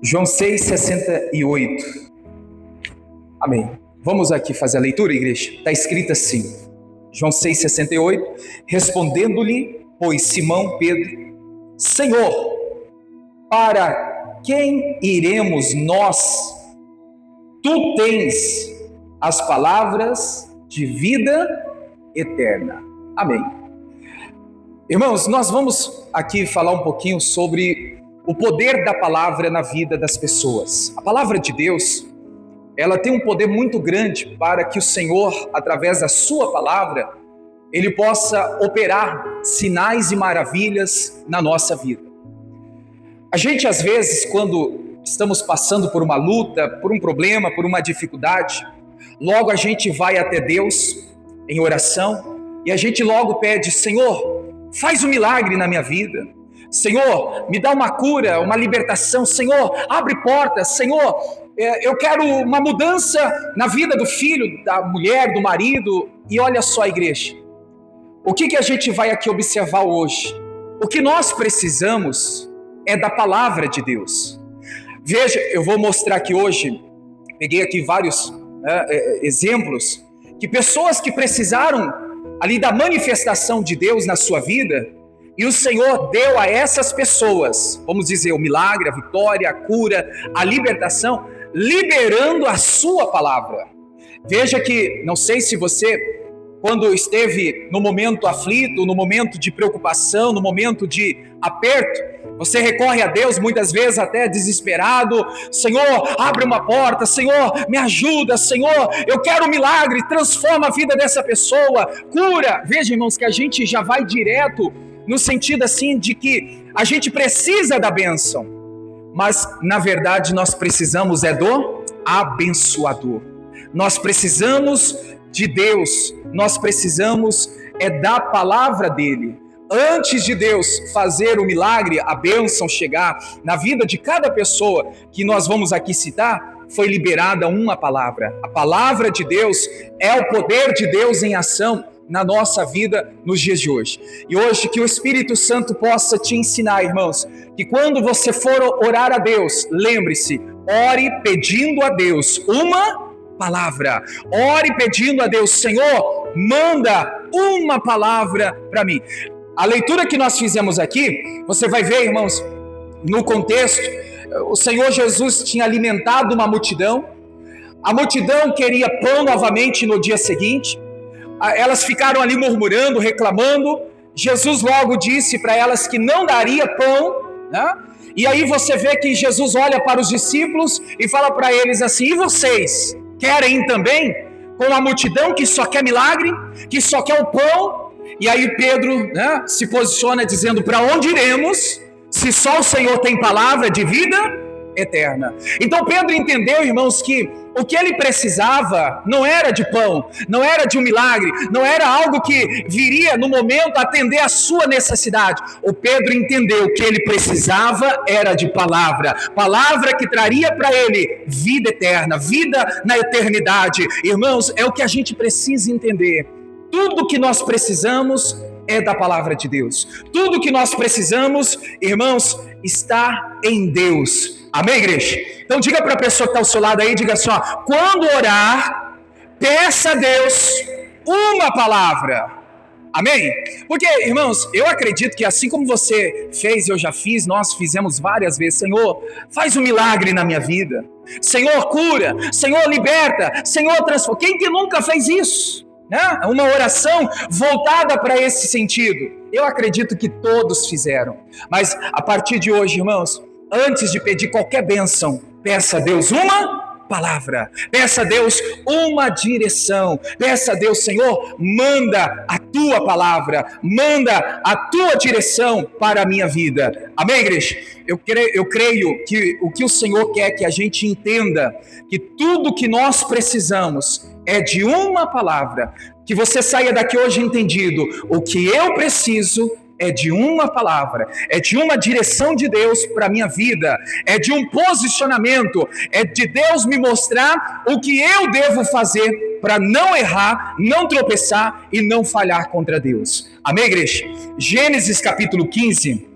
João 6,68. Amém. Vamos aqui fazer a leitura, igreja? Está escrito assim, João 6,68. Respondendo-lhe, pois, Simão Pedro: Senhor, para quem iremos nós? Tu tens as palavras de vida eterna. Amém. Irmãos, nós vamos aqui falar um pouquinho sobre o poder da palavra na vida das pessoas. A palavra de Deus, ela tem um poder muito grande para que o Senhor, através da sua palavra, Ele possa operar sinais e maravilhas na nossa vida. A gente, às vezes, quando estamos passando por uma luta, por um problema, por uma dificuldade, logo a gente vai até Deus em oração e a gente logo pede: Senhor, faz um milagre na minha vida. Senhor, me dá uma cura, uma libertação. Senhor, abre portas. Senhor, eu quero uma mudança na vida do filho, da mulher, do marido. E olha só, igreja, o que a gente vai aqui observar hoje? O que nós precisamos é da palavra de Deus. Veja, eu vou mostrar aqui hoje, peguei aqui vários exemplos, que pessoas que precisaram ali da manifestação de Deus na sua vida, e o Senhor deu a essas pessoas, vamos dizer, o milagre, a vitória, a cura, a libertação, liberando a sua palavra. Veja que, não sei se você, quando esteve no momento aflito, no momento de preocupação, no momento de aperto, você recorre a Deus muitas vezes até desesperado: Senhor, abre uma porta, Senhor, me ajuda, Senhor, eu quero um milagre, transforma a vida dessa pessoa, cura. Veja, irmãos, que a gente já vai direto no sentido assim de que a gente precisa da bênção, mas na verdade nós precisamos do abençoador. Nós precisamos de Deus, nós precisamos da palavra dele. Antes de Deus fazer o milagre, a bênção chegar na vida de cada pessoa que nós vamos aqui citar, foi liberada uma palavra. A palavra de Deus é o poder de Deus em ação na nossa vida nos dias de hoje. E hoje que o Espírito Santo possa te ensinar, irmãos, que quando você for orar a Deus, lembre-se, ore pedindo a Deus uma palavra. Ore pedindo a Deus: Senhor, manda uma palavra para mim. A leitura que nós fizemos aqui, você vai ver, irmãos, no contexto, o Senhor Jesus tinha alimentado uma multidão, a multidão queria pão novamente no dia seguinte, elas ficaram ali murmurando, reclamando. Jesus logo disse para elas que não daria pão, né? E aí você vê que Jesus olha para os discípulos e fala para eles assim: e vocês querem também? Com a multidão que só quer milagre, que só quer o pão. E aí Pedro, né, se posiciona dizendo: para onde iremos, se só o Senhor tem palavra de vida eterna? Então Pedro entendeu, irmãos, que o que ele precisava não era de pão, não era de um milagre, não era algo que viria no momento atender a sua necessidade. O Pedro entendeu que ele precisava era de palavra, palavra que traria para ele vida eterna, vida na eternidade. Irmãos, é o que a gente precisa entender. Tudo que nós precisamos é da palavra de Deus. Tudo que nós precisamos, irmãos, está em Deus. Amém, igreja? Então diga para a pessoa que está ao seu lado aí, diga assim: ó, quando orar, peça a Deus uma palavra. Amém? Porque, irmãos, eu acredito que assim como você fez, eu já fiz, nós fizemos várias vezes: Senhor, faz um milagre na minha vida. Senhor, cura. Senhor, liberta. Senhor, transforma. Quem que nunca fez isso? Né? Uma oração voltada para esse sentido. Eu acredito que todos fizeram. Mas a partir de hoje, irmãos, antes de pedir qualquer bênção, peça a Deus uma palavra, peça a Deus uma direção, peça a Deus: Senhor, manda a tua palavra, manda a tua direção para a minha vida. Amém, igreja? Eu creio que o que o Senhor quer que a gente entenda, que tudo que nós precisamos é de uma palavra. Que você saia daqui hoje entendido: o que eu preciso é de uma palavra, é de uma direção de Deus para a minha vida, é de um posicionamento, é de Deus me mostrar o que eu devo fazer para não errar, não tropeçar e não falhar contra Deus. Amém, igreja? Gênesis capítulo 15,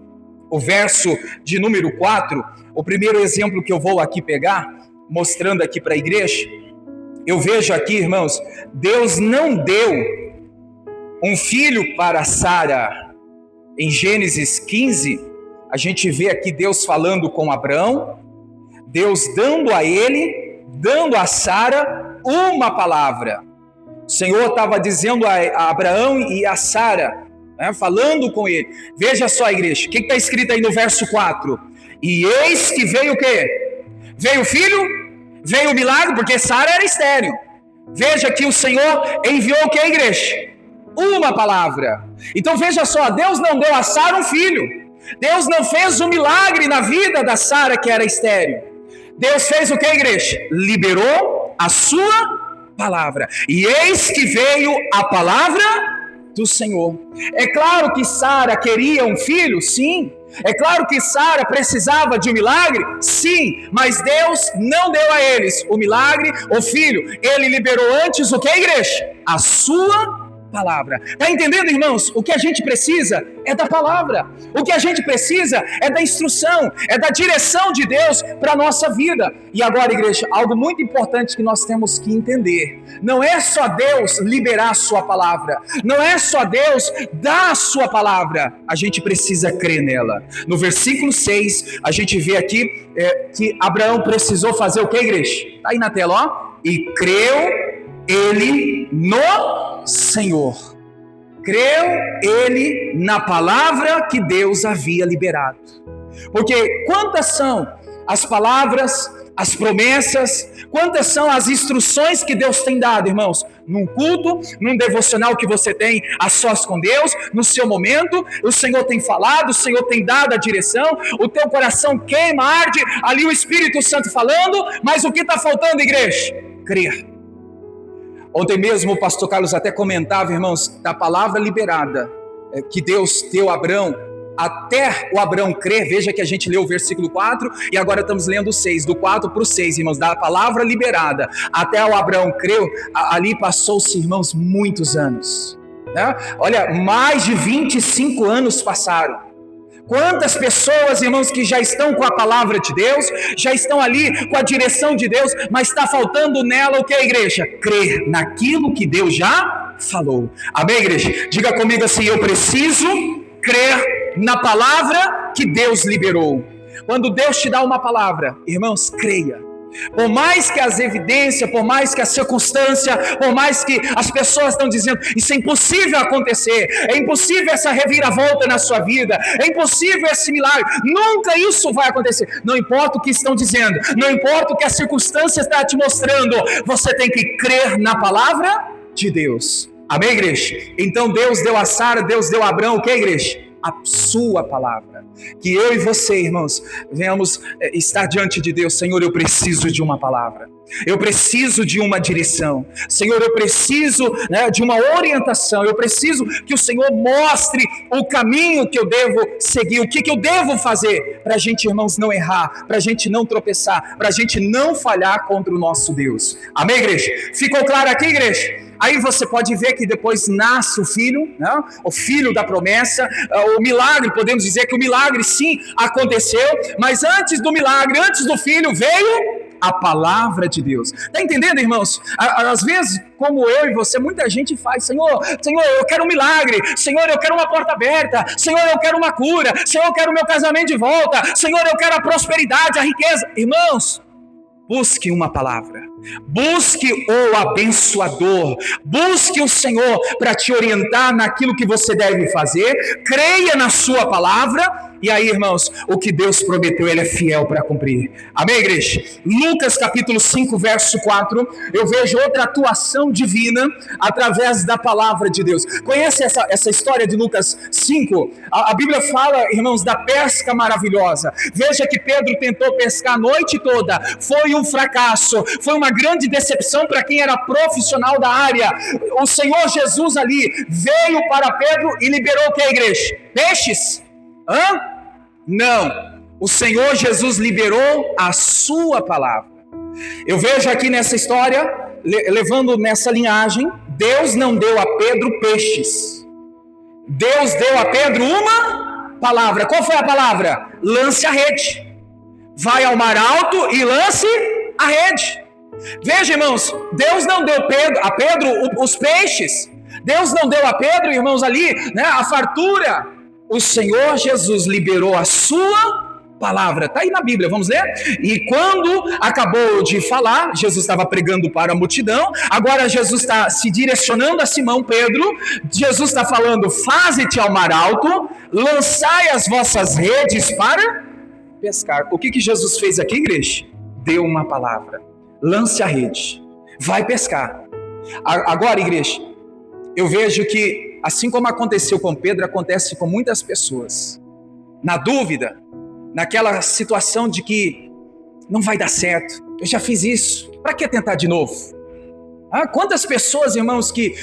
o verso de número 4, o primeiro exemplo que eu vou aqui pegar, mostrando aqui para a igreja, eu vejo aqui, irmãos, Deus não deu um filho para Sara. Em Gênesis 15, a gente vê aqui Deus falando com Abraão, Deus dando a ele, dando a Sara uma palavra. O Senhor estava dizendo a Abraão e a Sara, falando com ele. Veja só, igreja, o que está escrito aí no verso 4? E eis que veio o quê? Veio o filho, veio o milagre, porque Sara era estéril. Veja que o Senhor enviou o que, igreja? Uma palavra. Então veja só, Deus não deu a Sara um filho. Deus não fez um milagre na vida da Sara que era estéril. Deus fez o que, igreja? Liberou a sua palavra. E eis que veio a palavra do Senhor. É claro que Sara queria um filho, sim. É claro que Sara precisava de um milagre, sim. Mas Deus não deu a eles o milagre, o filho. Ele liberou antes o que, igreja? A sua palavra. Está entendendo, irmãos? O que a gente precisa é da palavra. O que a gente precisa é da instrução, é da direção de Deus para a nossa vida. E agora, igreja, algo muito importante que nós temos que entender. Não é só Deus liberar a sua palavra. Não é só Deus dar a sua palavra. A gente precisa crer nela. No versículo 6, a gente vê aqui que Abraão precisou fazer o que, igreja? Está aí na tela, ó. E creu ele no Senhor. Creu ele na palavra que Deus havia liberado. Porque quantas são as palavras, as promessas, quantas são as instruções que Deus tem dado, irmãos? Num culto, num devocional que você tem a sós com Deus, no seu momento, o Senhor tem falado, o Senhor tem dado a direção, o teu coração queima, arde, ali o Espírito Santo falando, mas o que está faltando, igreja? Crer. Ontem mesmo o pastor Carlos até comentava, irmãos, da palavra liberada que Deus deu a Abraão, até o Abraão crer. Veja que a gente leu o versículo 4 e agora estamos lendo o 6, do 4 para o 6, irmãos, da palavra liberada até o Abraão creu, ali passou-se, irmãos, muitos anos, né? Olha, mais de 25 anos passaram. Quantas pessoas, irmãos, que já estão com a palavra de Deus, já estão ali com a direção de Deus, mas está faltando nela o que, igreja? Crer naquilo que Deus já falou. Amém, igreja? Diga comigo assim: eu preciso crer na palavra que Deus liberou. Quando Deus te dá uma palavra, irmãos, creia. Por mais que as evidências, por mais que a circunstância, por mais que as pessoas estão dizendo, isso é impossível acontecer, é impossível essa reviravolta na sua vida, é impossível esse milagre, nunca isso vai acontecer. Não importa o que estão dizendo, não importa o que a circunstância está te mostrando, você tem que crer na palavra de Deus. Amém, igreja? Então Deus deu a Sara, Deus deu a Abraão, o que, igreja? A sua palavra. Que eu e você, irmãos, venhamos estar diante de Deus. Senhor, eu preciso de uma palavra, eu preciso de uma direção, Senhor, eu preciso, de uma orientação, eu preciso que o Senhor mostre o caminho que eu devo seguir, o que eu devo fazer, para a gente, irmãos, não errar, para a gente não tropeçar, para a gente não falhar contra o nosso Deus. Amém, igreja? Ficou claro aqui, igreja? Aí você pode ver que depois nasce o filho, o filho da promessa, o milagre, podemos dizer que o milagre sim aconteceu, mas antes do milagre, antes do filho, veio a palavra de Deus. Está entendendo, irmãos? Às vezes, como eu e você, muita gente faz: Senhor, eu quero um milagre, Senhor, eu quero uma porta aberta, Senhor, eu quero uma cura, Senhor, eu quero o meu casamento de volta, Senhor, eu quero a prosperidade, a riqueza. Irmãos, busque uma palavra, busque o abençoador, busque o Senhor para te orientar naquilo que você deve fazer, creia na sua palavra, e aí, irmãos, o que Deus prometeu, Ele é fiel para cumprir. Amém, igreja? Lucas capítulo 5, verso 4, eu vejo outra atuação divina através da palavra de Deus. Conhece essa história de Lucas 5? A Bíblia fala, irmãos, da pesca maravilhosa. Veja que Pedro tentou pescar a noite toda, foi um fracasso, foi uma grande decepção para quem era profissional da área. O Senhor Jesus ali veio para Pedro e liberou o que, igreja? Peixes? Não, o Senhor Jesus liberou a sua palavra. Eu vejo aqui nessa história, levando nessa linhagem, Deus não deu a Pedro peixes, Deus deu a Pedro uma palavra. Qual foi a palavra? Lance a rede. Vai ao mar alto e lance a rede. Veja, irmãos, Deus não deu a Pedro os peixes. Deus não deu a Pedro, irmãos, ali, né, a fartura. O Senhor Jesus liberou a sua palavra. Está aí na Bíblia, vamos ler? E quando acabou de falar, Jesus estava pregando para a multidão. Agora Jesus está se direcionando a Simão Pedro. Jesus está falando: faze-te ao mar alto, lançai as vossas redes para pescar. O que Jesus fez aqui, igreja? Deu uma palavra: lance a rede, vai pescar. Agora, igreja, eu vejo que assim como aconteceu com Pedro, acontece com muitas pessoas. Na dúvida, naquela situação de que não vai dar certo, eu já fiz isso, para que tentar de novo? Quantas pessoas, irmãos, que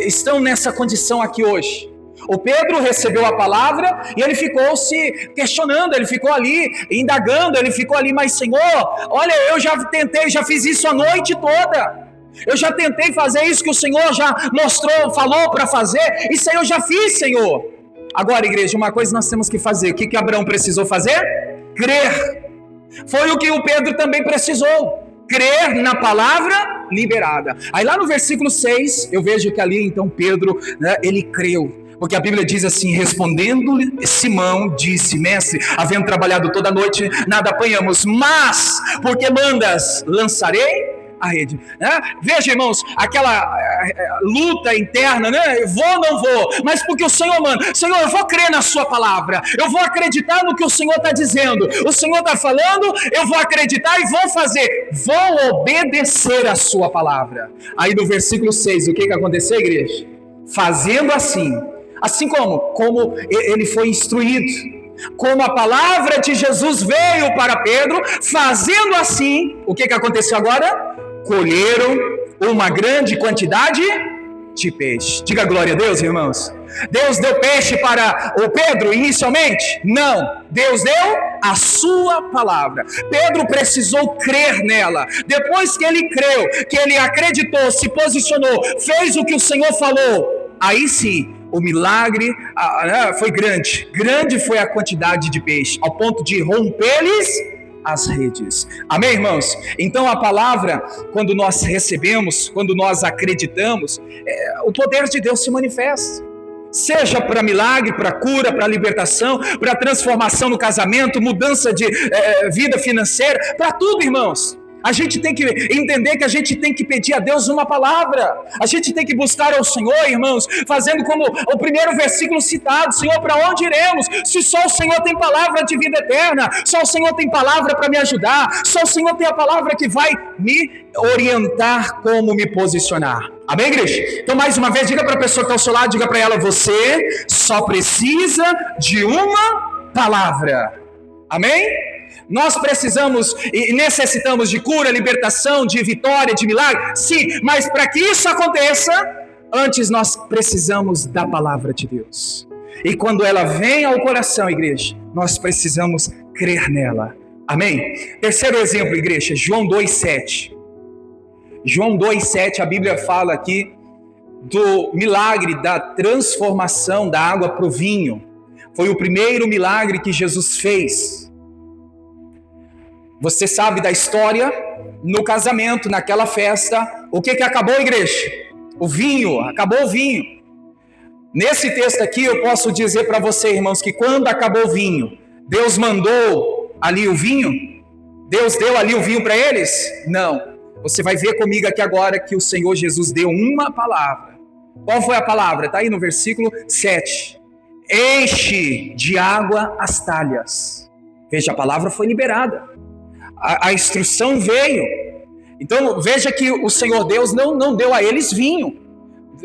estão nessa condição aqui hoje? O Pedro recebeu a palavra e ele ficou se questionando, ele ficou ali indagando, ele ficou ali: mas Senhor, olha, eu já tentei, já fiz isso a noite toda. Eu já tentei fazer isso que o Senhor já mostrou, falou para fazer. Isso aí eu já fiz, Senhor. Agora, igreja, uma coisa nós temos que fazer. O que Abraão precisou fazer? Crer. Foi o que o Pedro também precisou. Crer na palavra liberada. Aí lá no versículo 6, eu vejo que ali então Pedro, né, ele creu. Porque a Bíblia diz assim: respondendo-lhe Simão, disse: mestre, havendo trabalhado toda a noite, nada apanhamos, mas porque mandas, lançarei a rede. Veja, irmãos, aquela luta interna, né? Eu vou ou não vou? Mas porque o Senhor manda. Senhor, eu vou crer na sua palavra, eu vou acreditar no que o Senhor está dizendo. O Senhor está falando, eu vou acreditar e vou fazer, vou obedecer a sua palavra. Aí no versículo 6, o que aconteceu, igreja? Fazendo assim como ele foi instruído, como a palavra de Jesus veio para Pedro, fazendo assim, o que aconteceu agora? Colheram uma grande quantidade de peixe. Diga glória a Deus, irmãos. Deus deu peixe para o Pedro inicialmente? Não. Deus deu a sua palavra. Pedro precisou crer nela. Depois que ele creu, que ele acreditou, se posicionou, fez o que o Senhor falou, aí sim, o milagre foi grande. Grande foi a quantidade de peixe, ao ponto de romper-lhes as redes. Amém, irmãos? Então a palavra, quando nós recebemos, quando nós acreditamos, o poder de Deus se manifesta. Seja para milagre, para cura, para libertação, para transformação no casamento, mudança de vida financeira, para tudo, irmãos. A gente tem que entender que a gente tem que pedir a Deus uma palavra. A gente tem que buscar ao Senhor, irmãos, fazendo como o primeiro versículo citado: Senhor, para onde iremos? Se só o Senhor tem palavra de vida eterna, só o Senhor tem palavra para me ajudar, só o Senhor tem a palavra que vai me orientar como me posicionar. Amém, igreja? Então, mais uma vez, diga para a pessoa que está ao seu lado, diga para ela: você só precisa de uma palavra. Amém? Nós precisamos e necessitamos de cura, libertação, de vitória, de milagre? Sim, mas para que isso aconteça, antes nós precisamos da palavra de Deus. E quando ela vem ao coração, igreja, nós precisamos crer nela. Amém? Terceiro exemplo, igreja, João 2,7. João 2,7, a Bíblia fala aqui do milagre da transformação da água para o vinho. Foi o primeiro milagre que Jesus fez. Você sabe da história, no casamento, naquela festa, o que acabou, igreja? O vinho, acabou o vinho. Nesse texto aqui eu posso dizer para você, irmãos, que quando acabou o vinho, Deus mandou ali o vinho? Deus deu ali o vinho para eles? Não. Você vai ver comigo aqui agora que o Senhor Jesus deu uma palavra. Qual foi a palavra? Está aí no versículo 7. Enche de água as talhas. Veja, a palavra foi liberada. A instrução veio. Então veja que o Senhor Deus não deu a eles vinho.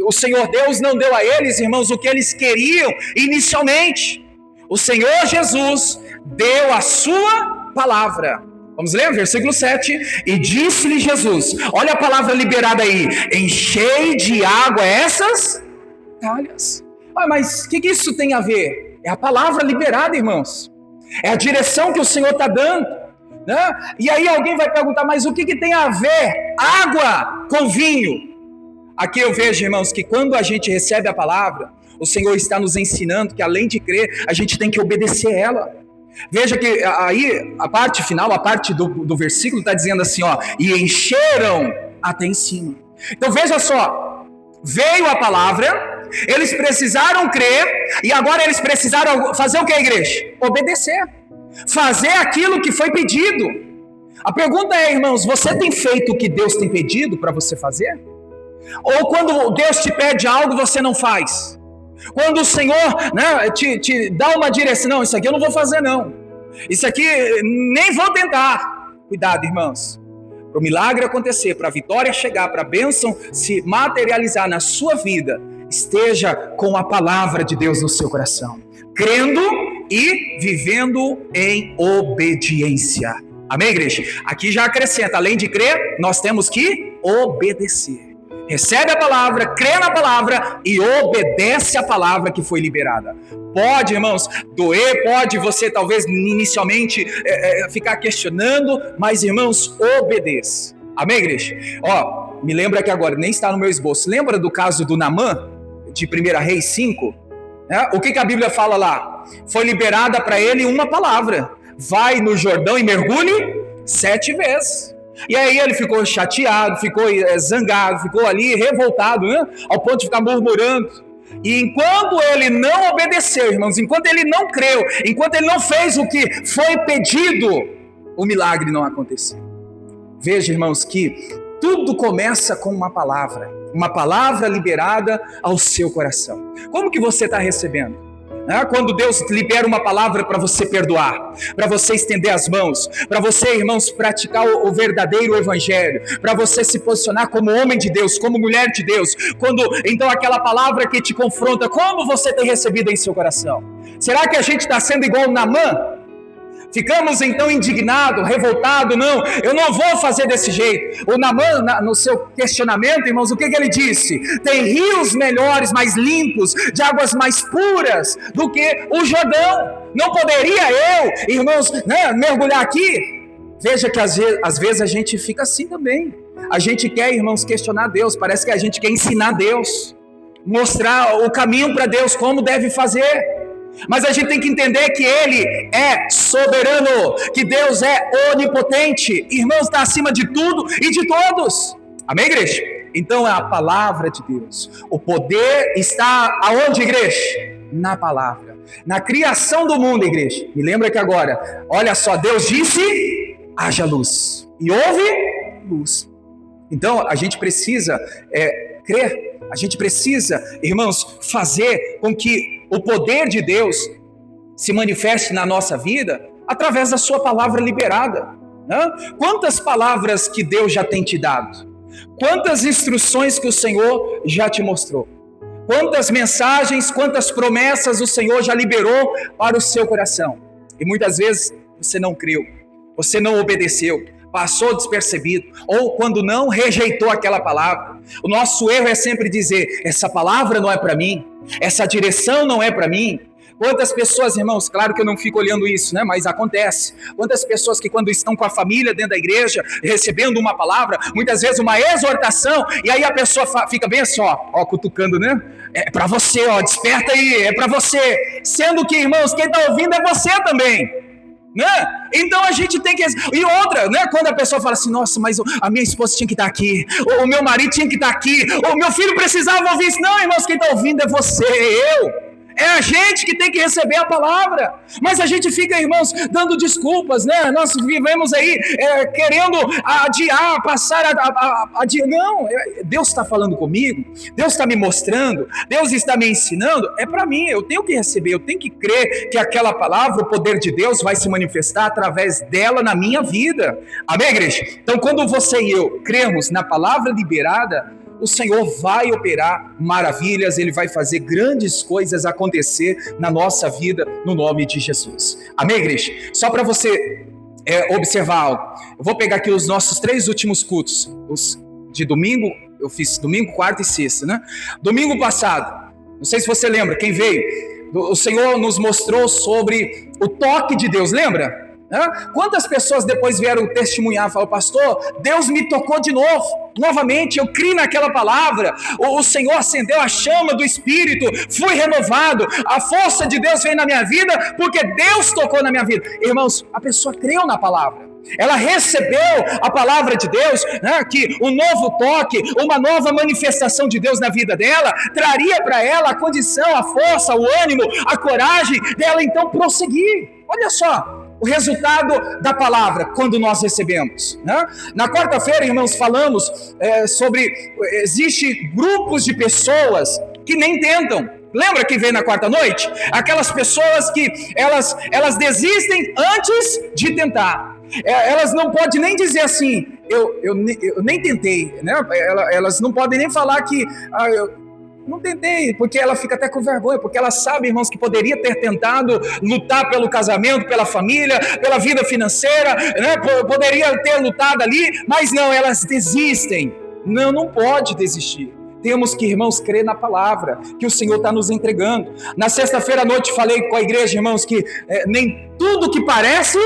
O Senhor Deus não deu a eles, irmãos, o que eles queriam inicialmente. O Senhor Jesus deu a sua palavra. Vamos ler o versículo 7. E disse-lhe Jesus, olha a palavra liberada aí: enchei de água essas talhas. Mas o que isso tem a ver? É a palavra liberada, irmãos. É a direção que o Senhor está dando. Né? E aí alguém vai perguntar: mas o que tem a ver água com vinho? Aqui eu vejo, irmãos, que quando a gente recebe a palavra, o Senhor está nos ensinando que além de crer, a gente tem que obedecer ela. Veja que aí a parte final, a parte do versículo está dizendo assim, ó, e encheram até em cima. Então veja só, veio a palavra, eles precisaram crer, e agora eles precisaram fazer o que, igreja? Obedecer, fazer aquilo que foi pedido. A pergunta é, irmãos, você tem feito o que Deus tem pedido para você fazer? Ou quando Deus te pede algo, você não faz? Quando o Senhor, né, te dá uma direção, não, isso aqui eu não vou fazer não, isso aqui nem vou tentar. Cuidado, irmãos, para o milagre acontecer, para a vitória chegar, para a bênção se materializar na sua vida, esteja com a palavra de Deus no seu coração, crendo e vivendo em obediência. Amém, igreja? Aqui já acrescenta, além de crer, nós temos que obedecer. Recebe a palavra, crê na palavra e obedece a palavra que foi liberada. Pode, irmãos, doer, pode você talvez inicialmente ficar questionando, mas, irmãos, obedeça. Amém, igreja? Ó, me lembra que agora, nem está no meu esboço, lembra do caso do Naamã, de 1 Reis 5? O que a Bíblia fala lá? Foi liberada para ele uma palavra: vai no Jordão e mergulhe 7 vezes. E aí ele ficou chateado, ficou zangado, ficou ali revoltado, né? Ao ponto de ficar murmurando. E enquanto ele não obedeceu, irmãos, enquanto ele não creu, enquanto ele não fez o que foi pedido, o milagre não aconteceu. Veja, irmãos, que tudo começa com uma palavra liberada ao seu coração. Como que você está recebendo? Quando Deus libera uma palavra para você perdoar, para você estender as mãos, para você, irmãos, praticar o verdadeiro evangelho, para você se posicionar como homem de Deus, como mulher de Deus, quando então aquela palavra que te confronta, como você tem recebido em seu coração? Será que a gente está sendo igual Naamã? Ficamos então indignados, revoltados, não, eu não vou fazer desse jeito. O Naamã, no seu questionamento, irmãos, o que ele disse? Tem rios melhores, mais limpos, de águas mais puras do que o Jordão. Não poderia eu, irmãos, né, mergulhar aqui? Veja que às vezes a gente fica assim também. A gente quer, irmãos, questionar Deus, parece que a gente quer ensinar Deus, mostrar o caminho para Deus, como deve fazer. Mas a gente tem que entender que Ele é soberano, que Deus é onipotente. Irmãos, está acima de tudo e de todos. Amém, igreja? Então é a palavra de Deus. O poder está aonde, igreja? Na palavra. Na criação do mundo, igreja. Me lembra que agora, olha só, Deus disse, haja luz. E houve luz. Então a gente precisa crer. A gente precisa, irmãos, fazer com que o poder de Deus se manifeste na nossa vida através da sua palavra liberada. Quantas palavras que Deus já tem te dado? Quantas instruções que o Senhor já te mostrou? Quantas mensagens, quantas promessas o Senhor já liberou para o seu coração? E muitas vezes você não creu, você não obedeceu, passou despercebido, ou quando não, rejeitou aquela palavra. O nosso erro é sempre dizer, essa palavra não é para mim, essa direção não é para mim. Quantas pessoas, irmãos, claro que eu não fico olhando isso, né? Mas acontece. Quantas pessoas que quando estão com a família dentro da igreja, recebendo uma palavra, muitas vezes uma exortação, e aí a pessoa fica bem assim, ó, cutucando, né? É para você, ó, desperta aí, é para você. Sendo que, irmãos, quem está ouvindo é você também. Né? Então a gente tem que... E outra, né? Quando a pessoa fala assim, nossa, mas a minha esposa tinha que estar aqui, o meu marido tinha que estar aqui, o meu filho precisava ouvir isso. Não, irmãos, quem está ouvindo é você, eu. É a gente que tem que receber a palavra. Mas a gente fica, irmãos, dando desculpas, né? Nós vivemos aí querendo adiar, passar adiar. Não, Deus está falando comigo, Deus está me mostrando, Deus está me ensinando. É para mim, eu tenho que receber, eu tenho que crer que aquela palavra, o poder de Deus vai se manifestar através dela na minha vida. Amém, igreja? Então quando você e eu cremos na palavra liberada, o Senhor vai operar maravilhas, Ele vai fazer grandes coisas acontecer na nossa vida, no nome de Jesus. Amém, igreja? Só para você observar algo, eu vou pegar aqui os nossos 3 últimos cultos, os de domingo, eu fiz domingo, quarta e sexta, né? Domingo passado, não sei se você lembra, quem veio, o Senhor nos mostrou sobre o toque de Deus, lembra? Quantas pessoas depois vieram testemunhar, falaram: pastor, Deus me tocou de novo, novamente, eu criei naquela palavra, o Senhor acendeu a chama do Espírito, fui renovado, a força de Deus veio na minha vida, porque Deus tocou na minha vida. Irmãos, a pessoa creu na palavra, ela recebeu a palavra de Deus, que um novo toque, uma nova manifestação de Deus na vida dela, traria para ela a condição, a força, o ânimo, a coragem dela então prosseguir. Olha só o resultado da palavra quando nós recebemos. Na quarta-feira, irmãos, falamos sobre, existe grupos de pessoas que nem tentam. Lembra que veio na quarta noite? Aquelas pessoas que elas desistem antes de tentar. Elas não podem nem dizer assim, eu nem tentei, Elas não podem nem falar que eu não tentei, porque ela fica até com vergonha, porque ela sabe, irmãos, que poderia ter tentado lutar pelo casamento, pela família, pela vida financeira, poderia ter lutado ali, mas não, elas desistem. Não pode desistir. Temos que, irmãos, crer na palavra que o Senhor está nos entregando. Na sexta-feira à noite falei com a igreja, irmãos, que nem tudo que parece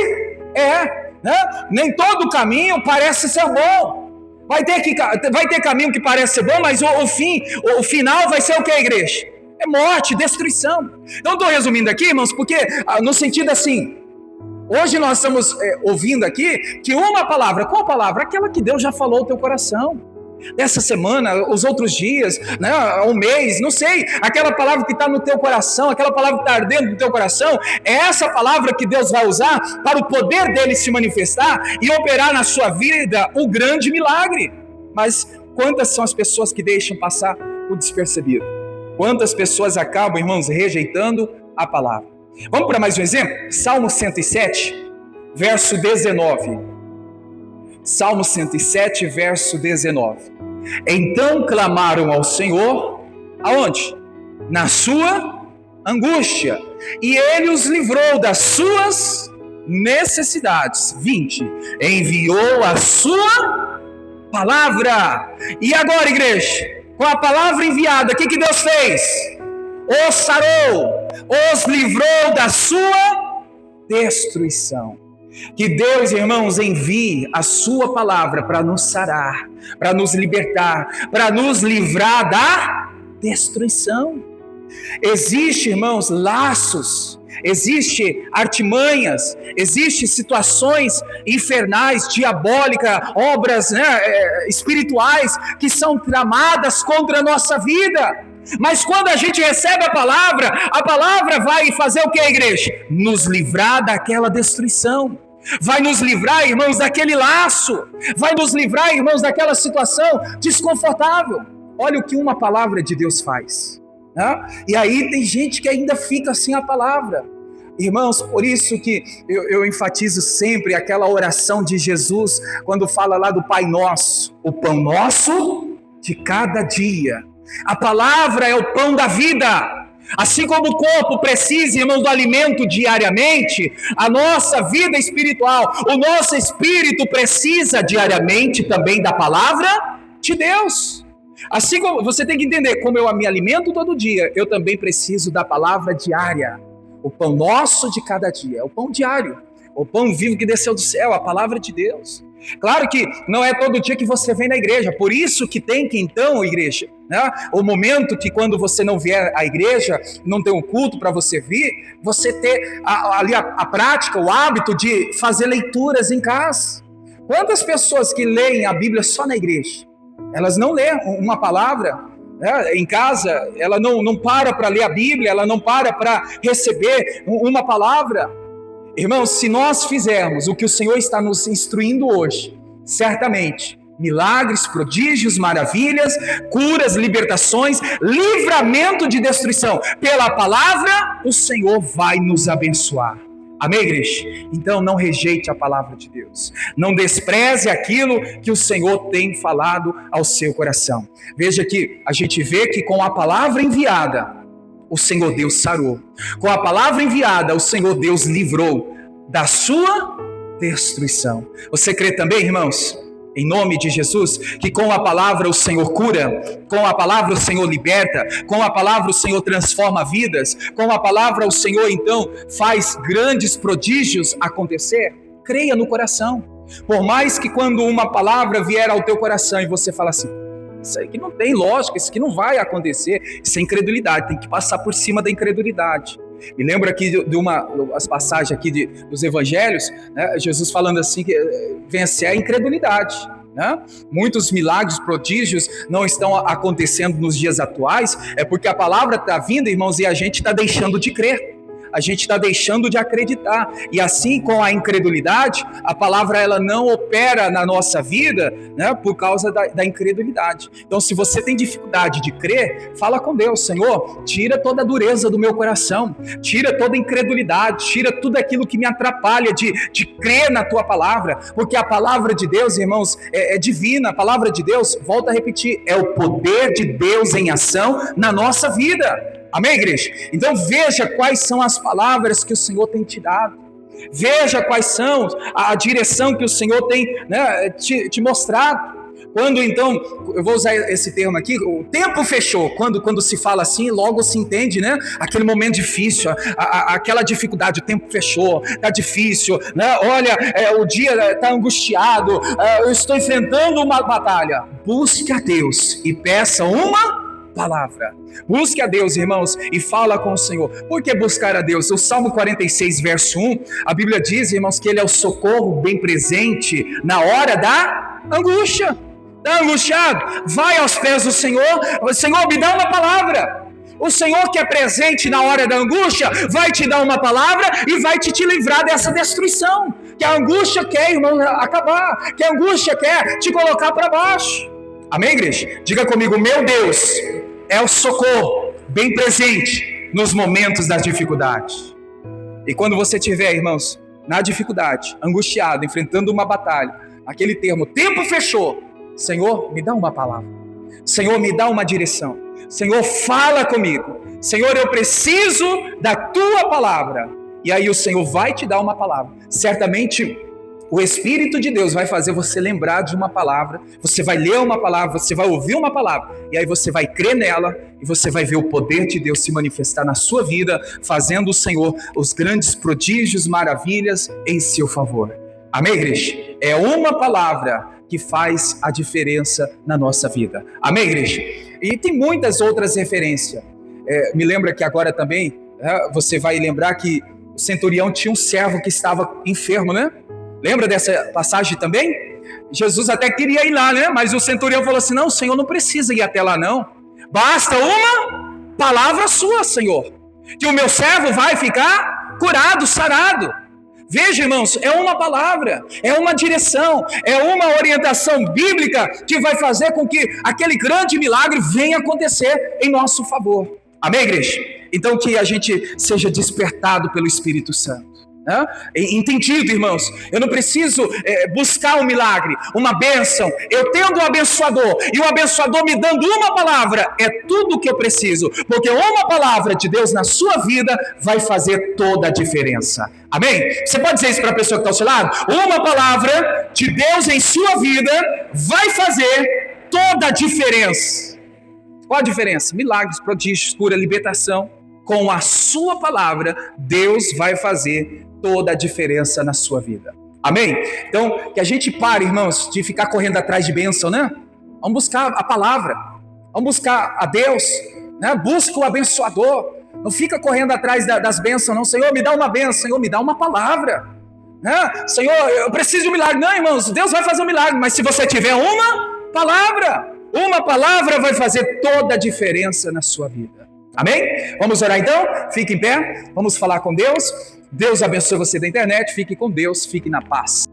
nem todo caminho parece ser bom. Vai ter caminho que parece ser bom, mas o final vai ser o que, igreja? É morte, destruição. Então estou resumindo aqui, irmãos, porque no sentido assim, hoje nós estamos ouvindo aqui que uma palavra, qual palavra? Aquela que Deus já falou ao teu coração. Essa semana, os outros dias, um mês, não sei, aquela palavra que está no teu coração, aquela palavra que está ardendo no teu coração, é essa palavra que Deus vai usar para o poder dele se manifestar e operar na sua vida o grande milagre. Mas quantas são as pessoas que deixam passar o despercebido? Quantas pessoas acabam, irmãos, rejeitando a palavra? Vamos para mais um exemplo? Salmo 107, verso 19. Salmo 107, verso 19. Então clamaram ao Senhor, aonde? Na sua angústia, e Ele os livrou das suas necessidades. 20. Enviou a sua palavra. E agora, igreja, com a palavra enviada, o que Deus fez? Os sarou, os livrou da sua destruição. Que Deus, irmãos, envie a sua palavra para nos sarar, para nos libertar, para nos livrar da destruição. Existe, irmãos, laços, existe artimanhas, existe situações infernais, diabólicas, obras espirituais que são tramadas contra a nossa vida. Mas quando a gente recebe a palavra vai fazer o que, igreja? Nos livrar daquela destruição. Vai nos livrar, irmãos, daquele laço. Vai nos livrar, irmãos, daquela situação desconfortável. Olha o que uma palavra de Deus faz. E aí tem gente que ainda fica sem a palavra. Irmãos, por isso que eu enfatizo sempre aquela oração de Jesus, quando fala lá do Pai Nosso. O pão nosso de cada dia. A palavra é o pão da vida. Assim como o corpo precisa, irmãos, do alimento diariamente, a nossa vida espiritual, o nosso espírito precisa diariamente também da palavra de Deus. Assim como você tem que entender, como eu me alimento todo dia, eu também preciso da palavra diária. O pão nosso de cada dia, é o pão diário, o pão vivo que desceu do céu, a palavra de Deus. Claro que não é todo dia que você vem na igreja, por isso que tem que então, igreja, o momento que quando você não vier à igreja, não tem um culto para você vir, você ter ali a prática, o hábito de fazer leituras em casa. Quantas pessoas que leem a Bíblia só na igreja? Elas não lêem uma palavra em casa, ela não para ler a Bíblia, ela não para receber uma palavra. Irmãos, se nós fizermos o que o Senhor está nos instruindo hoje, certamente, milagres, prodígios, maravilhas, curas, libertações, livramento de destruição, pela palavra, o Senhor vai nos abençoar. Amém, igreja? Então não rejeite a palavra de Deus, não despreze aquilo que o Senhor tem falado ao seu coração. Veja que a gente vê que com a palavra enviada, o Senhor Deus sarou. Com a palavra enviada, o Senhor Deus livrou da sua destruição. Você crê também, irmãos? em nome de Jesus, que com a palavra o Senhor cura, com a palavra o Senhor liberta, com a palavra o Senhor transforma vidas, com a palavra o Senhor então faz grandes prodígios acontecer. Creia no coração. Por mais que quando uma palavra vier ao teu coração e você fala assim, isso aqui não tem lógica, isso aqui não vai acontecer, isso é incredulidade, tem que passar por cima da incredulidade. Me lembro aqui de as passagens aqui dos evangelhos, né, Jesus falando assim, que vencer a incredulidade. Né? Muitos milagres, prodígios não estão acontecendo nos dias atuais, é porque a palavra está vindo, irmãos, e a gente está deixando de crer. A gente está deixando de acreditar, e assim com a incredulidade, a palavra ela não opera na nossa vida, né, por causa da incredulidade. Então se você tem dificuldade de crer, fala com Deus, Senhor, tira toda a dureza do meu coração, tira toda a incredulidade, tira tudo aquilo que me atrapalha de crer na tua palavra, porque a palavra de Deus, irmãos, é divina. A palavra de Deus, volto a repetir, é o poder de Deus em ação na nossa vida. Amém, igreja? Então veja quais são as palavras que o Senhor tem te dado. Veja quais são a direção que o Senhor tem, né, te mostrado. Quando então, eu vou usar esse termo aqui, o tempo fechou. Quando se fala assim, logo se entende, né? Aquele momento difícil, aquela dificuldade, o tempo fechou, está difícil, né? Olha, o dia está angustiado, eu estou enfrentando uma batalha. Busque a Deus e peça uma palavra. Busque a Deus, irmãos, e fala com o Senhor. Por que buscar a Deus? O Salmo 46, verso 1, a Bíblia diz, irmãos, que Ele é o socorro bem presente na hora da angústia. Está angustiado? Vai aos pés do Senhor. Senhor, me dá uma palavra. O Senhor que é presente na hora da angústia vai te dar uma palavra e vai te livrar dessa destruição. Que a angústia quer, irmão, acabar. Que a angústia quer te colocar para baixo. Amém, igreja? Diga comigo, meu Deus é o socorro bem presente nos momentos das dificuldades. E quando você estiver, irmãos, na dificuldade, angustiado, enfrentando uma batalha, aquele termo, tempo fechou, Senhor, me dá uma palavra. Senhor, me dá uma direção. Senhor, fala comigo. Senhor, eu preciso da tua palavra. E aí o Senhor vai te dar uma palavra. Certamente o Espírito de Deus vai fazer você lembrar de uma palavra, você vai ler uma palavra, você vai ouvir uma palavra, e aí você vai crer nela, e você vai ver o poder de Deus se manifestar na sua vida, fazendo o Senhor os grandes prodígios, maravilhas em seu favor. Amém, igreja? É uma palavra que faz a diferença na nossa vida. Amém, igreja? E tem muitas outras referências. Me lembra que agora também, você vai lembrar que o centurião tinha um servo que estava enfermo, né? Lembra dessa passagem também? Jesus até queria ir lá, né? Mas o centurião falou assim, não, o Senhor não precisa ir até lá não. Basta uma palavra sua, Senhor. Que o meu servo vai ficar curado, sarado. Veja, irmãos, é uma palavra, é uma direção, é uma orientação bíblica que vai fazer com que aquele grande milagre venha acontecer em nosso favor. Amém, igreja? Então que a gente seja despertado pelo Espírito Santo. Entendido, irmãos? Eu não preciso buscar um milagre, uma bênção. Eu tendo o abençoador e o abençoador me dando uma palavra, é tudo o que eu preciso, porque uma palavra de Deus na sua vida vai fazer toda a diferença. Amém? Você pode dizer isso para a pessoa que está ao seu lado? Uma palavra de Deus em sua vida vai fazer toda a diferença. Qual a diferença? Milagres, prodígios, cura, libertação. Com a sua palavra, Deus vai fazer toda a diferença na sua vida. Amém? Então, que a gente pare, irmãos, de ficar correndo atrás de bênção, né? Vamos buscar a palavra. Vamos buscar a Deus, né? Busca o abençoador. Não fica correndo atrás das bênçãos, não. Senhor, me dá uma bênção. Senhor, me dá uma palavra. Né? Senhor, eu preciso de um milagre. Não, irmãos, Deus vai fazer um milagre. Mas se você tiver uma palavra vai fazer toda a diferença na sua vida. Amém? Vamos orar então? Fique em pé. Vamos falar com Deus. Deus abençoe você da internet. Fique com Deus. Fique na paz.